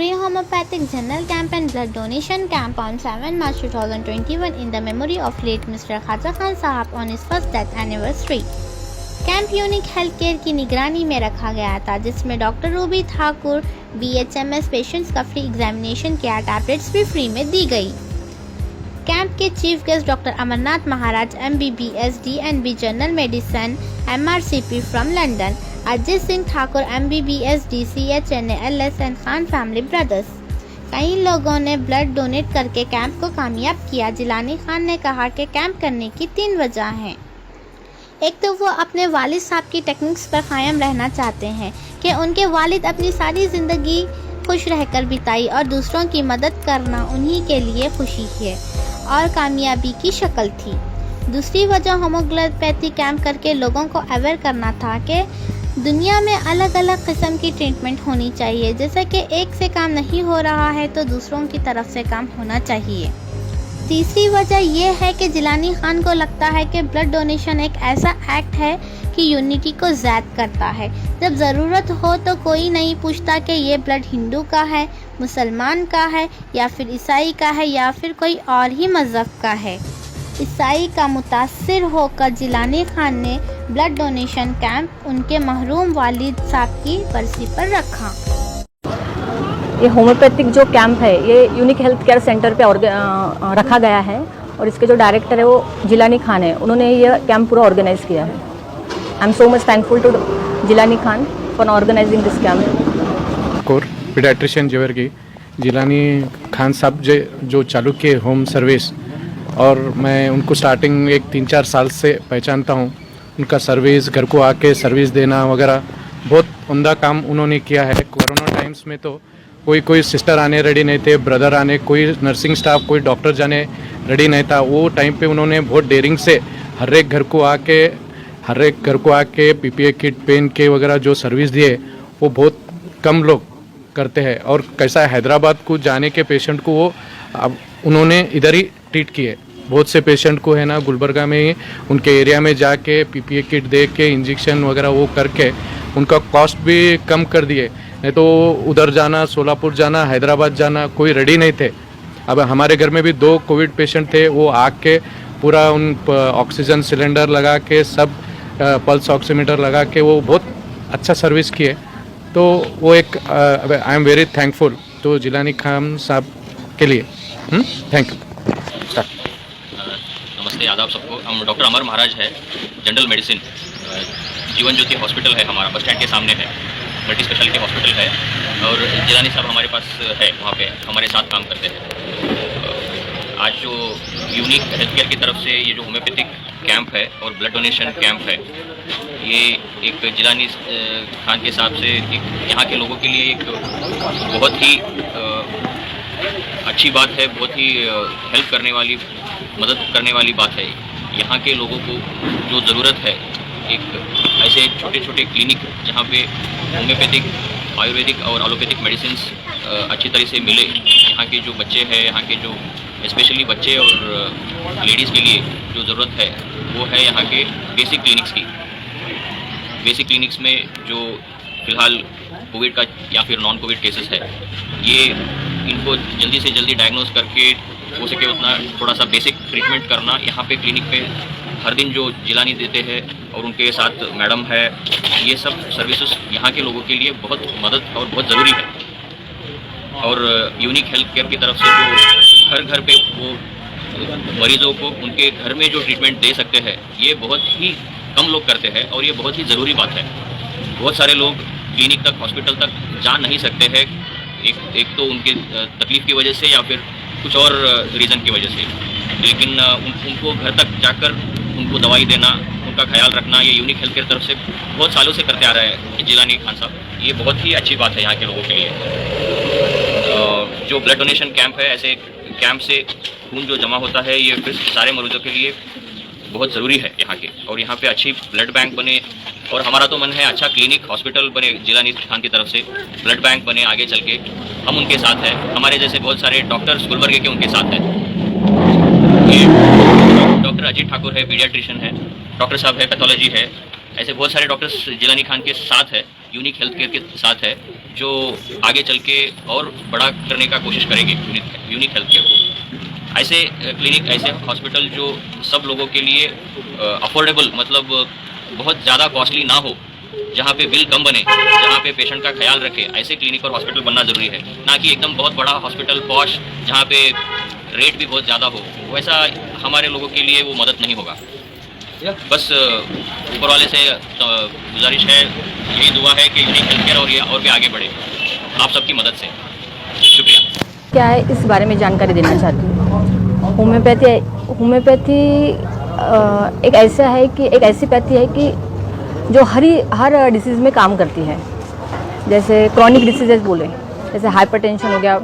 free homeopathic general camp and blood donation camp on 7 March 2021 in the memory of late Mr. Khaja Khan Sahab on his first death anniversary. Camp unique health care की निगरानी में रखा गया था, जिसमें doctor Ruby Thakur BHMS patients का free examination किया, tablets भी फ्री में दी गई। कैंप के chief guest doctor Amarnath Maharaj MBBS DNB general medicine MRCP from London, Ajit Singh Thakur MBBS DCH LS and Khan family brothers. कई लोगों ने ब्लड डोनेट करके कैंप को कामयाब किया। जिलानी खान ने कहा कि कैंप करने की 3 वजह हैं। एक तो वो अपने वालिद साहब की टेक्निक्स पर कायम रहना चाहते हैं कि उनके वालिद अपनी सारी ज़िंदगी खुश रहकर बिताई और दूसरों की मदद करना उन्हीं के लिए खुशी है और कामयाबी की शक्ल थी। दूसरी वजह होम्योपैथी कैंप करके लोगों को अवेयर करना था कि दुनिया में अलग अलग किस्म की ट्रीटमेंट होनी चाहिए, जैसे कि एक से काम नहीं हो रहा है तो दूसरों की तरफ से काम होना चाहिए। तीसरी वजह यह है कि जिलानी खान को लगता है कि ब्लड डोनेशन एक ऐसा एक्ट है कि यूनिटी को ज़ायद करता है। जब ज़रूरत हो तो कोई नहीं पूछता कि ये ब्लड हिंदू का है, मुसलमान का है या फिर ईसाई का है या फिर कोई और ही मज़हब का है। ईसाई का मुतासिर होकर जिलानी खान ने ब्लड डोनेशन कैंप उनके महरूम वालिद साहब की बरसी पर रखा। ये होम्योपैथिक जो कैंप है ये यूनिक हेल्थ केयर सेंटर पे रखा गया है और इसके जो डायरेक्टर है वो जिलानी खान है। उन्होंने ये कैंप पूरा ऑर्गेनाइज किया है। I am so much thankful to Jilani Khan for organizing this camp. Core pediatrician Jewar की जिलानी खान साहब जो चालू किए होम सर्विस, और मैं उनको स्टार्टिंग एक 3-4 साल से पहचानता हूँ। उनका सर्विस, घर को आके सर्विस देना वगैरह बहुत उम्दा काम उन्होंने किया है। कोरोना टाइम्स में तो कोई सिस्टर आने रेडी नहीं थे, ब्रदर आने, कोई नर्सिंग स्टाफ, कोई डॉक्टर जाने रेडी नहीं था। वो टाइम पे उन्होंने बहुत डेयरिंग से हर एक घर को आके PPE किट, पेन के वगैरह जो सर्विस दिए वो बहुत कम लोग करते हैं। और कैसा हैदराबाद को जाने के पेशेंट को वो अब उन्होंने इधर ही ट्रीट किए। बहुत से पेशेंट को है ना गुलबर्गा में ही उनके एरिया में जाके PPE किट दे के इंजेक्शन वगैरह वो करके उनका कॉस्ट भी कम कर दिए। नहीं तो उधर जाना, सोलापुर जाना, हैदराबाद जाना कोई रेडी नहीं थे। अब हमारे घर में भी 2 कोविड पेशेंट थे, वो आके पूरा उन ऑक्सीजन सिलेंडर लगा के सब पल्स ऑक्सीमीटर लगा के वो बहुत अच्छा सर्विस किए। तो वो एक आई एम वेरी थैंकफुल तो जिलानी खान साहब के लिए। Thank you. नमस्ते, आदाब सबको। हम डॉक्टर अमर महाराज है, general medicine, Jeevan Jyoti hospital है हमारा, बस स्टैंड के सामने है, मल्टी स्पेशलिटी हॉस्पिटल है। और जिलानी साहब हमारे पास है, वहाँ पे हमारे साथ काम करते हैं। आज जो यूनिक हेल्थ केयर की तरफ से ये जो होम्योपैथिक कैंप है और ब्लड डोनेशन कैंप है, ये एक जिलानी खान के हिसाब से एक यहाँ के लोगों के लिए एक बहुत ही अच्छी बात है, बहुत ही हेल्प करने वाली, मदद करने वाली बात है। यहाँ के लोगों को जो ज़रूरत है एक ऐसे छोटे छोटे क्लिनिक जहाँ पे होम्योपैथिक, आयुर्वेदिक और एलोपैथिक मेडिसिन अच्छी तरह से मिले। यहाँ के जो बच्चे हैं, यहाँ के जो स्पेशली बच्चे और लेडीज़ के लिए जो ज़रूरत है वो है यहाँ के बेसिक क्लिनिक्स की। बेसिक क्लिनिक्स में जो फ़िलहाल कोविड का या फिर नॉन कोविड केसेस है, ये इनको जल्दी से जल्दी डायग्नोज करके हो सके उतना थोड़ा सा बेसिक ट्रीटमेंट करना। यहाँ पे क्लिनिक पे हर दिन जो जिलानी देते हैं और उनके साथ मैडम है, ये सब सर्विसेज यहाँ के लोगों के लिए बहुत मदद और बहुत ज़रूरी है। और यूनिक हेल्थ केयर की तरफ से जो घर घर पे वो मरीज़ों को उनके घर में जो ट्रीटमेंट दे सकते हैं, ये बहुत ही कम लोग करते हैं और ये बहुत ही ज़रूरी बात है। बहुत सारे लोग क्लिनिक तक, हॉस्पिटल तक जा नहीं सकते हैं, एक तो उनके तकलीफ़ की वजह से या फिर कुछ और रीज़न की वजह से, लेकिन उनको घर तक जाकर उनको दवाई देना, उनका ख्याल रखना, ये यूनिक हेल्थ केयर तरफ से बहुत सालों से करते आ रहे हैं जिलानी खान साहब। ये बहुत ही अच्छी बात है यहाँ के लोगों के लिए। जो ब्लड डोनेशन कैंप है, ऐसे कैंप से खून जो जमा होता है ये फिर सारे मरीजों के लिए बहुत ज़रूरी है यहाँ के। और यहाँ पे अच्छी ब्लड बैंक बने और हमारा तो मन है अच्छा क्लिनिक, हॉस्पिटल बने जिलानी खान की तरफ से, ब्लड बैंक बने आगे चल के। हम उनके साथ हैं, हमारे जैसे बहुत सारे डॉक्टर्स गुलबर्गे के उनके साथ हैं। डॉक्टर अजीत ठाकुर है, पीडियाट्रिशियन है, डॉक्टर साहब है, पैथोलॉजी है, ऐसे बहुत सारे डॉक्टर्स जिलानी खान के साथ है, यूनिक हेल्थ केयर के साथ है। जो आगे चल के और बड़ा करने का कोशिश करेंगे यूनिक हेल्थ केयर को। ऐसे क्लिनिक, ऐसे हॉस्पिटल जो सब लोगों के लिए अफोर्डेबल, मतलब बहुत ज़्यादा कॉस्टली ना हो, जहाँ पे बिल कम बने, जहाँ पे पेशेंट का ख्याल रखे, ऐसे क्लिनिक और हॉस्पिटल बनना ज़रूरी है। ना कि एकदम बहुत बड़ा हॉस्पिटल पॉश जहाँ पे रेट भी बहुत ज़्यादा हो, वैसा हमारे लोगों के लिए वो मदद नहीं होगा। बस ऊपर वाले से गुजारिश है, यही दुआ है कि यूनिक हेल्थ केयर और ये और भी आगे बढ़े आप सबकी मदद से। शुक्रिया। क्या है इस बारे में जानकारी देना चाहती हूँ। होम्योपैथी एक ऐसा है कि एक ऐसी पैथी है कि जो हर डिसीज़ में काम करती है। जैसे क्रॉनिक डिसीजेज बोले, जैसे हाइपरटेंशन हो गया,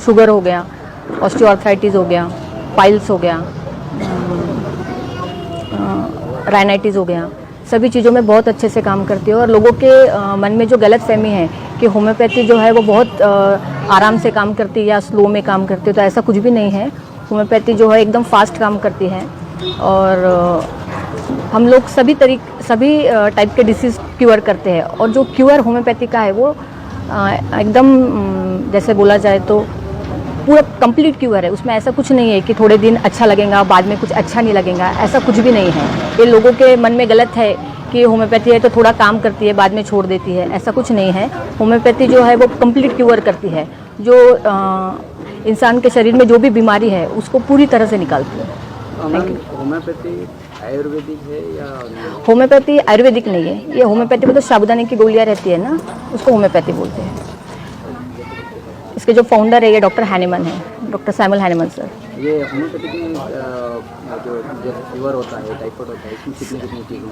शुगर हो गया, ऑस्टियोआर्थराइटिस हो गया, पाइल्स हो गया, राइनाइटिस हो गया, सभी चीज़ों में बहुत अच्छे से काम करती है। और लोगों के मन में जो गलतफहमी है कि होम्योपैथी जो है वो बहुत आराम से काम करती है या स्लो में काम करती है, तो ऐसा कुछ भी नहीं है। होम्योपैथी जो है एकदम फास्ट काम करती है और हम लोग सभी टाइप के डिसीज़ क्योर करते हैं। और जो क्योर होम्योपैथी का है वो एकदम जैसे बोला जाए तो पूरा कंप्लीट क्योर है। उसमें ऐसा कुछ नहीं है कि थोड़े दिन अच्छा लगेगा बाद में कुछ अच्छा नहीं लगेगा, ऐसा कुछ भी नहीं है। ये लोगों के मन में गलत है कि होम्योपैथी है तो थोड़ा काम करती है बाद में छोड़ देती है, ऐसा कुछ नहीं है। होम्योपैथी जो है वो कंप्लीट क्योर करती है, जो इंसान के शरीर में जो भी बीमारी है उसको पूरी तरह से निकालती है। होम्योपैथी आयुर्वेदिक है या? होम्योपैथी आयुर्वेदिक नहीं है, ये होम्योपैथी में तो साबुदाने की गोलियां रहती है ना, उसको होम्योपैथी बोलते हैं। इसके जो फाउंडर है ये डॉक्टर हैनेमन है, डॉक्टर सैमुअल हैनेमन सर। ये होम्योपैथिक में जो फीवर होता है, टाइफाइड होता है, इसमें कितनी चीज़ें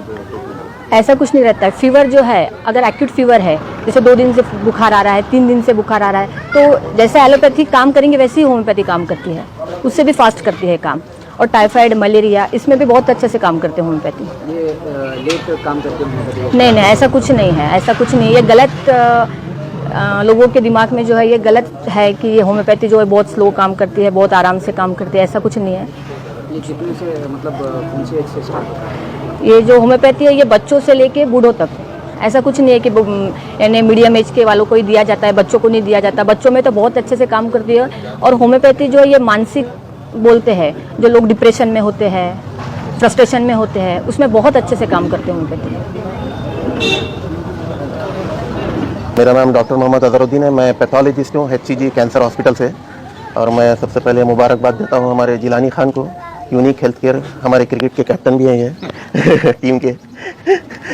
ऐसा कुछ नहीं रहता है। फीवर जो है, अगर एक्यूट फीवर है, जैसे 2 दिन से बुखार आ रहा है, 3 दिन से बुखार आ रहा है, तो जैसे एलोपैथी काम करेंगे वैसे ही होम्योपैथी काम करती है, उससे भी फास्ट करती है काम। और टाइफाइड, मलेरिया, इसमें भी बहुत अच्छे से काम करते हैं होम्योपैथी। ये लेट काम करते हैं? नहीं, ऐसा कुछ नहीं है, ऐसा कुछ नहीं। ये गलत लोगों के दिमाग में जो है ये गलत है कि ये होम्योपैथी जो है बहुत स्लो काम करती है, बहुत आराम से काम करती है, ऐसा कुछ नहीं है। ये कितने से, मतलब कौन सी एज से स्टार्ट होता है? ये जो होम्योपैथी है ये बच्चों से लेके बूढ़ों तक, ऐसा कुछ नहीं है कि यानी मीडियम एज के वालों को ही दिया जाता है, बच्चों को नहीं दिया जाता। बच्चों में तो बहुत अच्छे से काम करती है। और होम्योपैथी जो है ये मानसिक बोलते हैं, जो लोग डिप्रेशन में होते हैं, फ्रस्ट्रेशन में होते हैं, उसमें बहुत अच्छे से काम करते हैं होम्योपैथी। मेरा नाम डॉक्टर मोहम्मद अजहरुद्दीन है, मैं पैथोलॉजिस्ट हूँ HCG कैंसर हॉस्पिटल से। और मैं सबसे पहले मुबारकबाद देता हूँ हमारे जिलानी खान को, यूनिक हेल्थ केयर, हमारे क्रिकेट के कैप्टन भी हैं ये टीम के।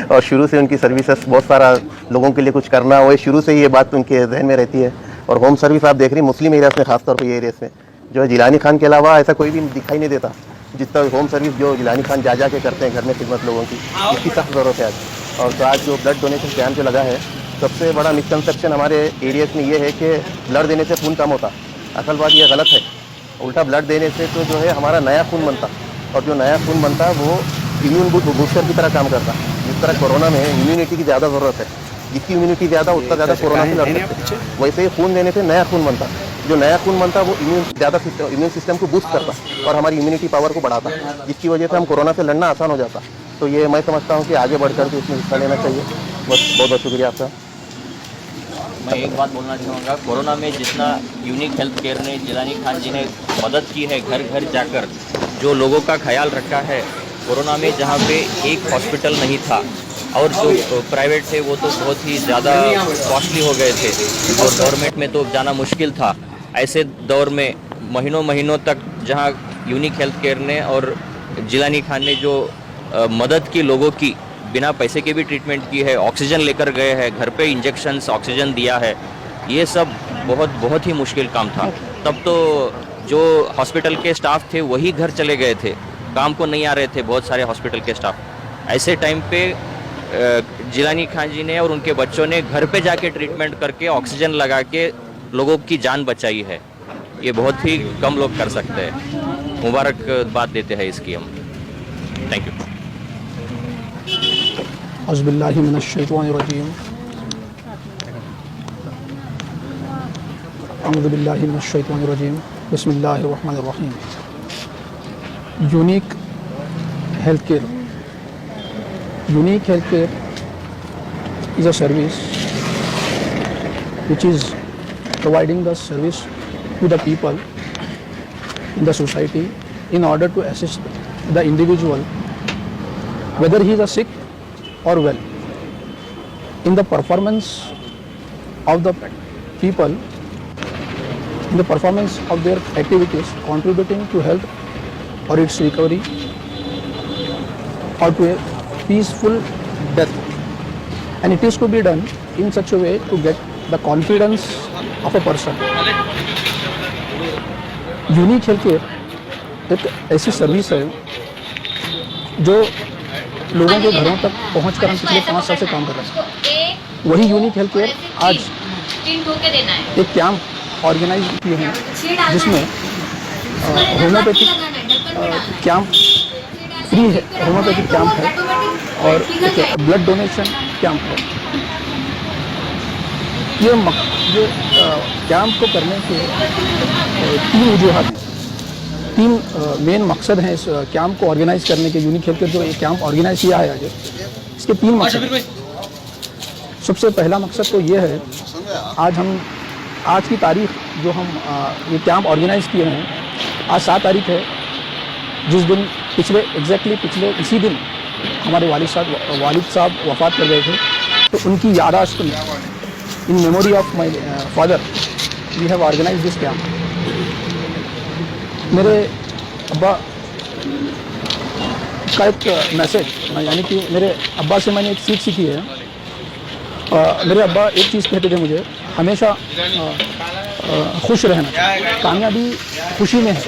और शुरू से उनकी सर्विसेज, बहुत सारा लोगों के लिए कुछ करना, वो शुरू से ये बात उनके जहन में रहती है। और होम सर्विस आप देख रही मुस्लिम एरियाज में, खासतौर पर ये एरियाज में जो है जिलानी खान के अलावा ऐसा कोई भी दिखाई नहीं देता जितना होम सर्विस जो जिलानी खान जा के करते हैं घर में खिदमत लोगों की, इसकी सख्त ज़रूरत है आज। और तो आज जो ब्लड डोनेशन कैंप जो लगा है, सबसे बड़ा मिसकंसेप्शन हमारे एरियाज में ये है कि ब्लड देने से खून कम होता। असल बात ये गलत है, उल्टा ब्लड देने से तो जो है हमारा नया खून बनता, और जो नया खून बनता वो इम्यून बूस्टर की तरह काम करता। जिस तरह कोरोना में इम्यूनिटी की ज़्यादा ज़रूरत है, जिसकी इम्यूनिटी ज़्यादा उतना ज़्यादा कोरोना से लड़ सकते हैं, वैसे ही खून देने से नया खून बनता। जो नया खून बनता वो इम्यून सिस्टम को बूस्ट करता और हमारी इम्यूनिटी पावर को बढ़ाता, जिसकी वजह से हम कोरोना से लड़ना आसान हो जाता। तो ये मैं समझता हूँ कि आगे बढ़ कर के इसमें हिस्सा लेना चाहिए। बस बहुत बहुत शुक्रिया आपका। मैं एक बात बोलना चाहूँगा, कोरोना में जितना यूनिक हेल्थ केयर ने, जिलानी खान जी ने मदद की है, घर घर जाकर जो लोगों का ख्याल रखा है। कोरोना में जहाँ पे एक हॉस्पिटल नहीं था और जो प्राइवेट थे वो तो बहुत ही ज़्यादा कॉस्टली हो गए थे और गवर्नमेंट में तो जाना मुश्किल था। ऐसे दौर में महीनों तक जहाँ यूनिक हेल्थ केयर ने और जिलानी खान ने जो मदद की लोगों की, बिना पैसे के भी ट्रीटमेंट की है, ऑक्सीजन लेकर गए हैं, घर पे इंजेक्शन्स, ऑक्सीजन दिया है, ये सब बहुत ही मुश्किल काम था। तब तो जो हॉस्पिटल के स्टाफ थे वही घर चले गए थे, काम को नहीं आ रहे थे बहुत सारे हॉस्पिटल के स्टाफ। ऐसे टाइम पे जिलानी खान जी ने और उनके बच्चों ने घर पे जाके ट्रीटमेंट करके ऑक्सीजन लगा के लोगों की जान बचाई है। ये बहुत ही कम लोग कर सकते हैं। मुबारकबाद देते हैं इसकी हम। Thank you. औज़ुबिल्लाहि मिनश्शैतानिर्रजीम। औज़ुबिल्लाहि मिनश्शैतानिर्रजीम। बिस्मिल्लाहिर्रहमानिर्रहीम। Unique health care is a service which is providing the service to the people in the society in order to assist the individual, whether he is a sick or well, in the performance of the people, in the performance of their activities, contributing to health or its recovery or to a peaceful death. And it is to be done in such a way to get the confidence of a person. Unique health care एक ऐसी service है जो लोगों के घरों तक पहुंच कर हम पिछले 5 साल से काम कर रहे हैं। वही यूनिक हेल्थ केयर आज एक कैंप ऑर्गेनाइज किए हैं जिसमें होम्योपैथिक कैंप फ्री है, होम्योपैथिक कैंप है और एक ब्लड डोनेशन कैंप है। ये कैंप को करने के 3 वजूहात हैं, 3 मेन मकसद हैं इस कैंप को ऑर्गेनाइज करने के। यूनिक हेल्थ केयर जो ये कैंप ऑर्गेनाइज किया है आज, इसके 3 मकसद। सबसे पहला मकसद तो ये है, आज की तारीख जो हम ये कैंप ऑर्गेनाइज किए हैं, आज 7 तारीख है, जिस दिन पिछले इसी दिन हमारे वालिद साहब वफ़ात कर गए थे। तो उनकी याददाश्त में, in memory of my father, we have organize this camp. मेरे अब्बा का एक मैसेज, यानी कि मेरे अब्बा से मैंने एक सीख सीखी है। मेरे अब्बा एक चीज़ कहते थे मुझे, हमेशा खुश रहना, कामयाबी खुशी में है।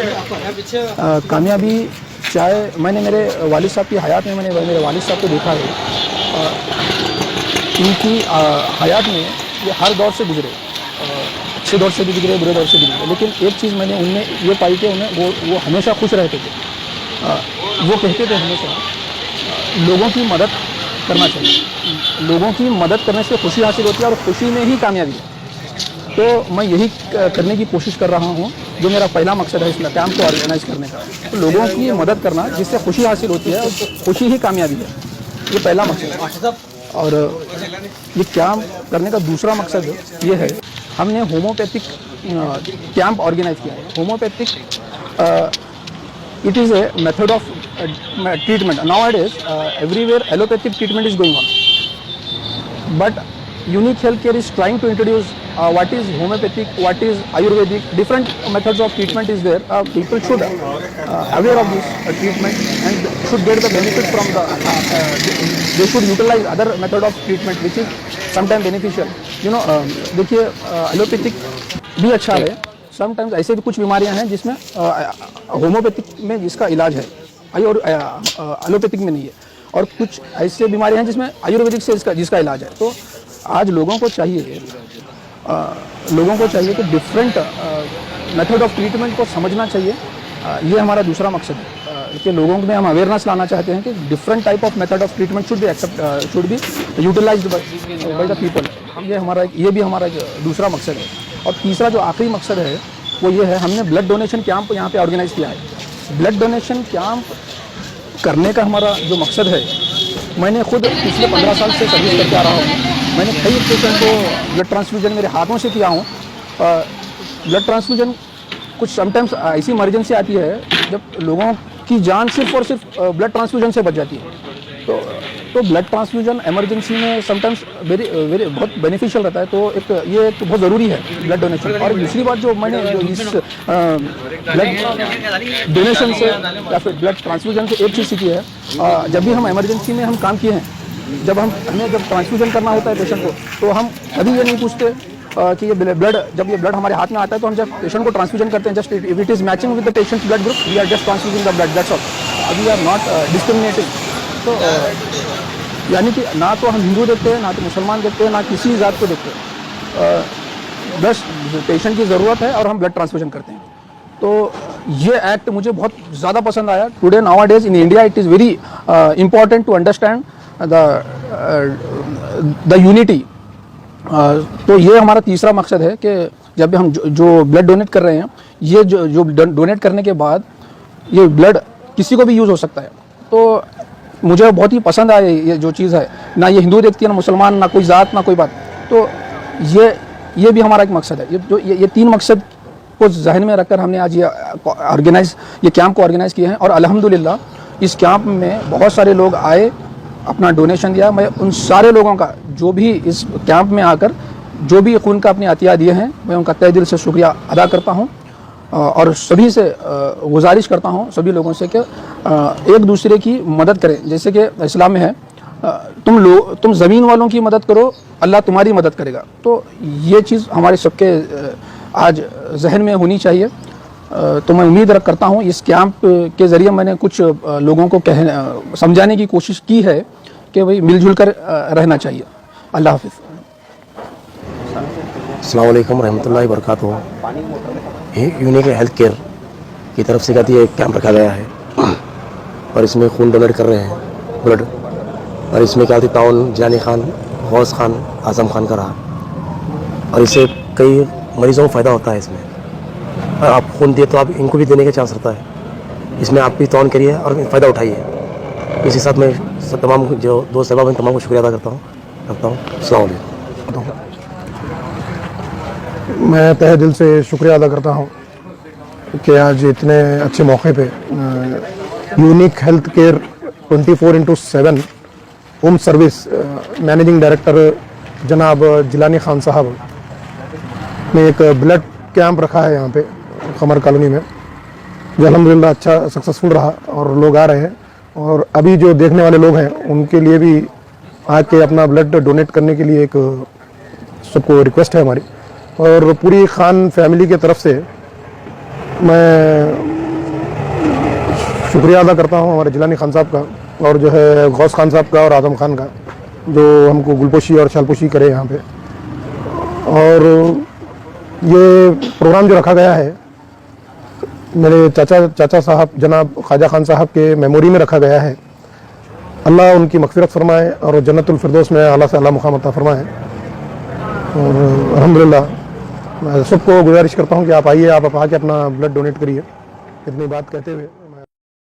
कामयाबी चाहे, मैंने मेरे वालिद साहब की हयात में मैंने मेरे वालिद साहब को देखा है। इनकी हयात में ये हर दौर से गुजरे, अच्छे दौर से भी गुजरे, बुरे दौर से भी गुजरे, लेकिन एक चीज़ मैंने उनमें ये पाई कि वो हमेशा खुश रहते थे। वो कहते थे हमेशा लोगों की मदद करना चाहिए, लोगों की मदद करने से खुशी हासिल होती है और खुशी में ही कामयाबी है। तो मैं यही करने की कोशिश कर रहा हूँ, जो मेरा पहला मकसद है इस कैंप को ऑर्गेनाइज करने का। तो लोगों की मदद करना जिससे खुशी हासिल होती है और खुशी ही कामयाबी है, ये पहला मकसद है। और ये कैंप करने का दूसरा मकसद ये है, हमने होम्योपैथिक कैंप ऑर्गेनाइज किया है। Homeopathic it is a method of treatment. Nowadays, everywhere allopathic treatment is going on. But Unique Healthcare is trying to introduce what is homeopathic, what is Ayurvedic, different methods of treatment is there. People should aware of this treatment and should get the benefit from the, they should utilize other method of treatment which is sometimes beneficial. You know, देखिए allopathic भी अच्छा है, sometimes ऐसे भी कुछ बीमारियां हैं जिसमें होम्योपैथिक में जिसका इलाज है और एलोपैथिक में नहीं है, और कुछ ऐसे बीमारियां हैं जिसमें आयुर्वेदिक से जिसका इलाज है। तो आज लोगों को चाहिए कि डिफरेंट मेथड ऑफ ट्रीटमेंट को समझना चाहिए। ये हमारा दूसरा मकसद है कि लोगों में हम अवेयरनेस लाना चाहते हैं कि different type of method of treatment should be utilized by the people. ये भी हमारा दूसरा मकसद है। और तीसरा जो आखिरी मकसद है वो ये है, हमने ब्लड डोनेशन कैंप यहाँ पे ऑर्गेनाइज किया है। ब्लड डोनेशन कैंप करने का हमारा जो मकसद है, मैंने खुद पिछले 15 साल से सर्विस करके आ रहा हूँ। मैंने कई पेशेंट को ब्लड ट्रांसफ्यूजन मेरे हाथों से किया हूँ। ब्लड ट्रांसफ्यूजन कुछ समटाइम्स ऐसी इमरजेंसी आती है जब लोगों की जान सिर्फ और सिर्फ ब्लड ट्रांसफ्यूजन से बच जाती है। तो ब्लड ट्रांसफ्यूजन इमरजेंसी में समटाइम्स वेरी बहुत बेनिफिशियल रहता है। तो ये एक बहुत ज़रूरी है ब्लड डोनेशन। और दूसरी बात जो मैंने इस ब्लड डोनेशन से या फिर ब्लड ट्रांसफ्यूजन से एक चीज़ सीखी है, जब भी हम इमरजेंसी में हम काम किए हैं, हमें जब ट्रांसफ्यूजन करना होता है पेशेंट को, तो हम कभी ये नहीं पूछते कि ये ब्लड हमारे हाथ में आता है तो हम जब पेशेंट को ट्रांसफ्यूजन करते हैं, just if it is matching with the patients blood group, we are just transfusing the blood, that's all. We are not discriminating. तो यानी कि ना तो हम हिंदू देखते हैं, ना तो मुसलमान देखते हैं, ना किसी जात को देखते हैं। बस पेशेंट की ज़रूरत है और हम ब्लड ट्रांसफ्यूजन करते हैं। तो ये एक्ट मुझे बहुत ज़्यादा पसंद आया। Today nowadays in India it is very important to understand the unity. तो ये हमारा तीसरा मकसद है कि जब भी हम जो ब्लड डोनेट कर रहे हैं, ये जो डोनेट करने के बाद ये ब्लड किसी को भी यूज़ हो सकता है। तो मुझे बहुत ही पसंद आया ये जो चीज़ है। ना ये हिंदू देखती है, ना मुसलमान, ना कोई ज़ात, ना कोई बात। तो ये ये भी हमारा एक मकसद है। ये 3 मकसद को जहन में रखकर हमने आज ये कैंप को ऑर्गेनाइज़ किए हैं। और अल्हम्दुलिल्लाह इस कैंप में बहुत सारे लोग आए, अपना डोनेशन दिया। मैं उन सारे लोगों का जो भी इस कैंप में आकर जो भी खून का अपने अतिया दिए हैं, मैं उनका तहे दिल से शुक्रिया अदा करता हूँ। और सभी से गुजारिश करता हूँ, सभी लोगों से कि एक दूसरे की मदद करें। जैसे कि इस्लाम में है, तुम ज़मीन वालों की मदद करो, अल्लाह तुम्हारी मदद करेगा। तो ये चीज़ हमारे सबके आज जहन में होनी चाहिए। तो मैं उम्मीद करता हूँ इस कैंप के ज़रिए मैंने कुछ लोगों को समझाने की कोशिश की है कि भाई मिलजुल कर रहना चाहिए। अल्लाह हाफिज़। अस्सलाम वालेकुम रहमतुल्लाहि व बरकातुहू। यूनिक हेल्थ केयर की तरफ से कहती है एक कैंप रखा गया है और इसमें खून डोनेट कर रहे हैं, ब्लड। और इसमें क्या होती ताउन जिलानी खान, गौस खान, आज़म खान का रहा। और इससे कई मरीज़ों को फ़ायदा होता है। इसमें और आप खून दिए तो आप इनको भी देने का चांस रहता है। इसमें आप भी ताउन करिए और फ़ायदा उठाइए। इसी साथ मैं तमाम जो दोस्त अहबाब हैं तमाम को शुक्रिया अदा करता हूँ। अस्सलाम वालेकुम। मैं तहे दिल से शुक्रिया अदा करता हूँ कि आज इतने अच्छे मौके पे unique health care 24/7 home service managing director जनाब जिलानी खान साहब ने एक ब्लड कैंप रखा है यहाँ पे कमर कॉलोनी में, जो अल्हम्दुलिल्लाह अच्छा सक्सेसफुल रहा और लोग आ रहे हैं। और अभी जो देखने वाले लोग हैं उनके लिए भी आके अपना ब्लड डोनेट करने के लिए एक सबको रिक्वेस्ट है हमारी। और पूरी खान फैमिली के तरफ से मैं शुक्रिया अदा करता हूँ हमारे जिलानी खान साहब का और जो है गौस खान साहब का और आज़म खान का, जो हमको गुलपोशी और शालपोशी करे यहाँ पे। और ये प्रोग्राम जो रखा गया है मेरे चाचा साहब जनाब ख्वाजा खान साहब के मेमोरी में रखा गया है। अल्लाह उनकी मग़फ़िरत फरमाए और जन्नतुल फिरदौस में आला से आला मुक़ाम अता फरमाए। और अल्हम्दुलिल्लाह मैं सबको गुजारिश करता हूँ कि आप आइए, आप आके अपना ब्लड डोनेट करिए। इतनी बात कहते हुए